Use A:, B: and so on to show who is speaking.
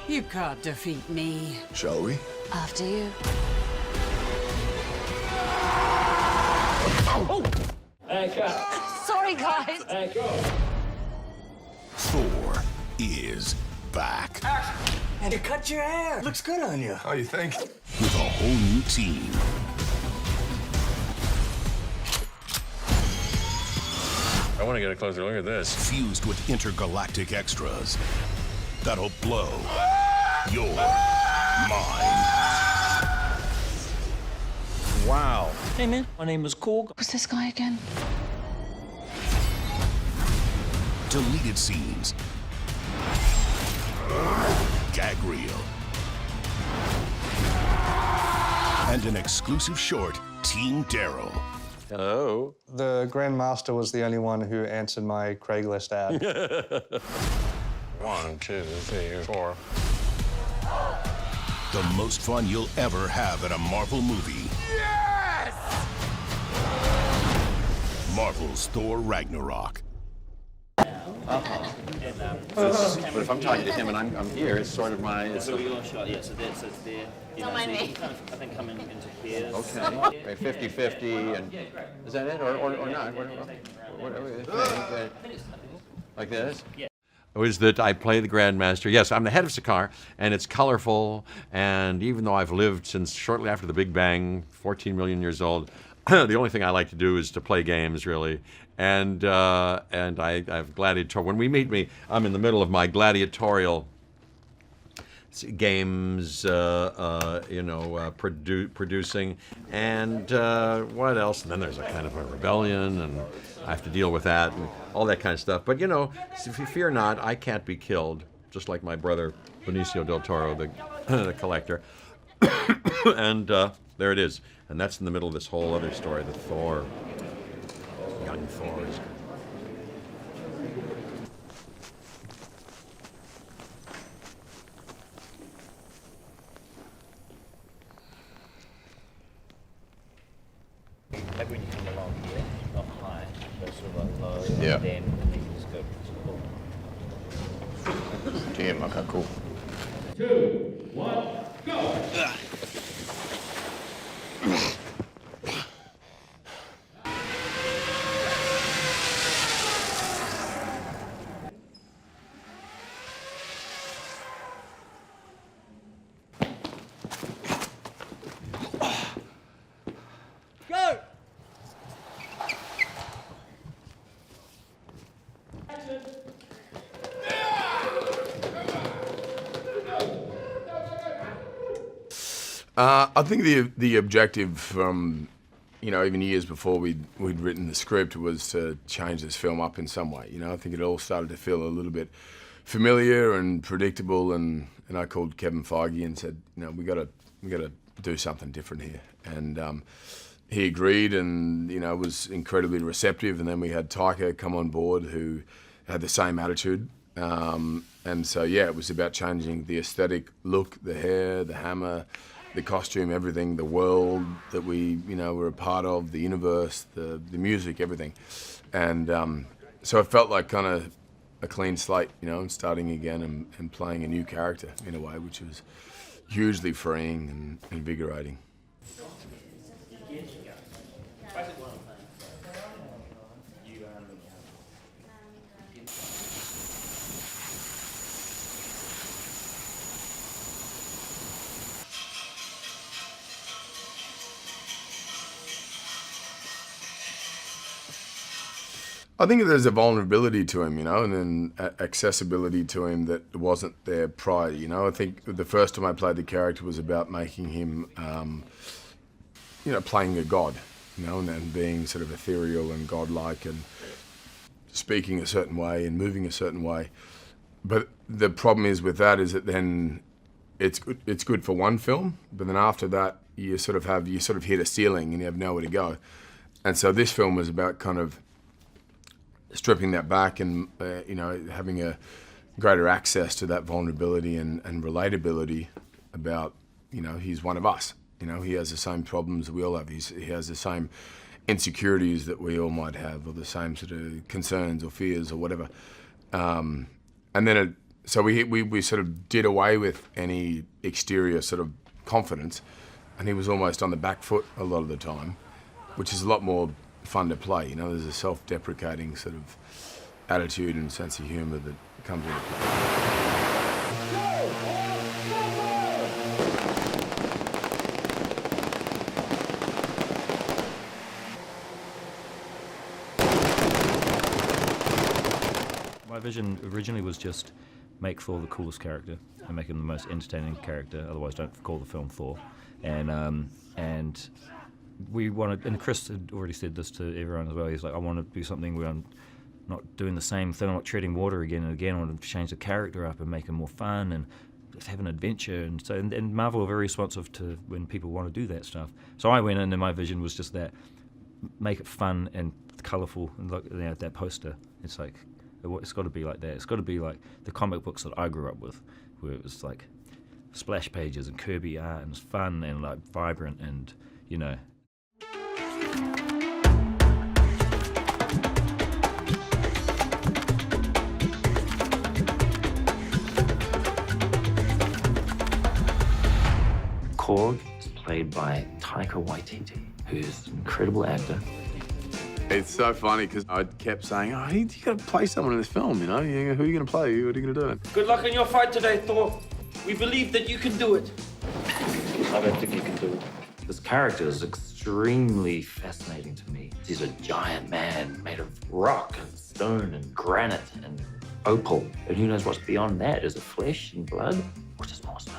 A: You can't defeat me.
B: Shall we?
C: After you. Sorry, guys.
B: Thor is back.
D: And you cut your hair. Looks good on you.
B: Oh, you think? With a whole new team.
E: I want to get a closer look at this.
B: Fused with intergalactic extras that'll blow your mind.
E: Wow.
D: Hey, man. My name is Korg.
C: Who's this guy again?
B: Deleted scenes. Gag reel. And an exclusive short, Team Daryl.
E: Hello.
F: The Grandmaster was the only one who answered my Craigslist ad.
E: 1, 2, 3, 4.
B: The most fun you'll ever have at a Marvel movie. Yes! Marvel's Thor Ragnarok.
G: But if I'm talking to him and I'm here, it's sort of my... It's
H: So your shot, yeah, so there, you
C: Don't
H: know,
C: mind
H: so you
C: me.
H: can kind of, I think, come into here.
G: okay. 50-50, and is that it, or not? Whatever. Like this?
I: Was that I play the Grandmaster. Yes, I'm the head of Sakaar, and it's colorful, and even though I've lived since shortly after the Big Bang, 14 million years old, the only thing I like to do is to play games, really. And I've gladiatorial. When we meet me, I'm in the middle of my gladiatorial games, producing, and what else? And then there's a kind of a rebellion, and I have to deal with that and all that kind of stuff. But, you know, if you fear not, I can't be killed, just like my brother Benicio del Toro, the collector. And there it is. And that's in the middle of this whole other story, the Thor, young Thor is...
H: Like when you come along here, not high, but sort of low,
G: Yeah.
H: and then you can just go sort of
G: Team, okay, cool.
J: I think the objective from, even years before we'd written the script was to change this film up in some way. I think it all started to feel a little bit familiar and predictable, and I called Kevin Feige and said, we got to do something different here. And he agreed, and was incredibly receptive. And then we had Taika come on board, who had the same attitude. And so it was about changing the aesthetic look, the hair, the hammer, the costume, everything, the world that we, were a part of, the universe, the music, everything. And so it felt like kind of a clean slate, starting again and playing a new character in a way, which was hugely freeing and invigorating. I think there's a vulnerability to him, and then accessibility to him that wasn't there prior. I think the first time I played the character was about making him, playing a god, and then being sort of ethereal and godlike and speaking a certain way and moving a certain way. But the problem is with that is that then it's good for one film, but then after that you sort of hit a ceiling and you have nowhere to go. And so this film was about kind of stripping that back and having a greater access to that vulnerability and relatability about he's one of us. He has the same problems that we all have. He has the same insecurities that we all might have, or the same sort of concerns or fears or whatever. And then So we sort of did away with any exterior sort of confidence, and he was almost on the back foot a lot of the time, which is a lot more fun to play. You know, there's a self-deprecating sort of attitude and sense of humour that comes into play.
H: My vision originally was just make Thor the coolest character and make him the most entertaining character. Otherwise, don't call the film Thor. And we wanted, and Chris had already said this to everyone as well. He's like, I want to do something where I'm not doing the same thing. I'm not treading water again and again. I want to change the character up and make him more fun and just have an adventure. And so, and Marvel are very responsive to when people want to do that stuff. So I went in, and my vision was just that: make it fun and colourful. And look, you know, that poster. It's like, it's got to be like that. It's got to be like the comic books that I grew up with, where it was like splash pages and Kirby art, and it's fun and like vibrant, and you know.
C: Korg is played by Taika Waititi, who's an incredible actor.
J: It's so funny because I kept saying, oh, you got to play someone in this film, you know? Who are you going to play? What are you going to do?
D: Good luck in your fight today, Thor. We believe that you can do it.
C: I don't think you can do it. This character is extremely fascinating to me. He's a giant man made of rock and stone and granite and opal. And who knows what's beyond that? Is it flesh and blood? Or just more snow?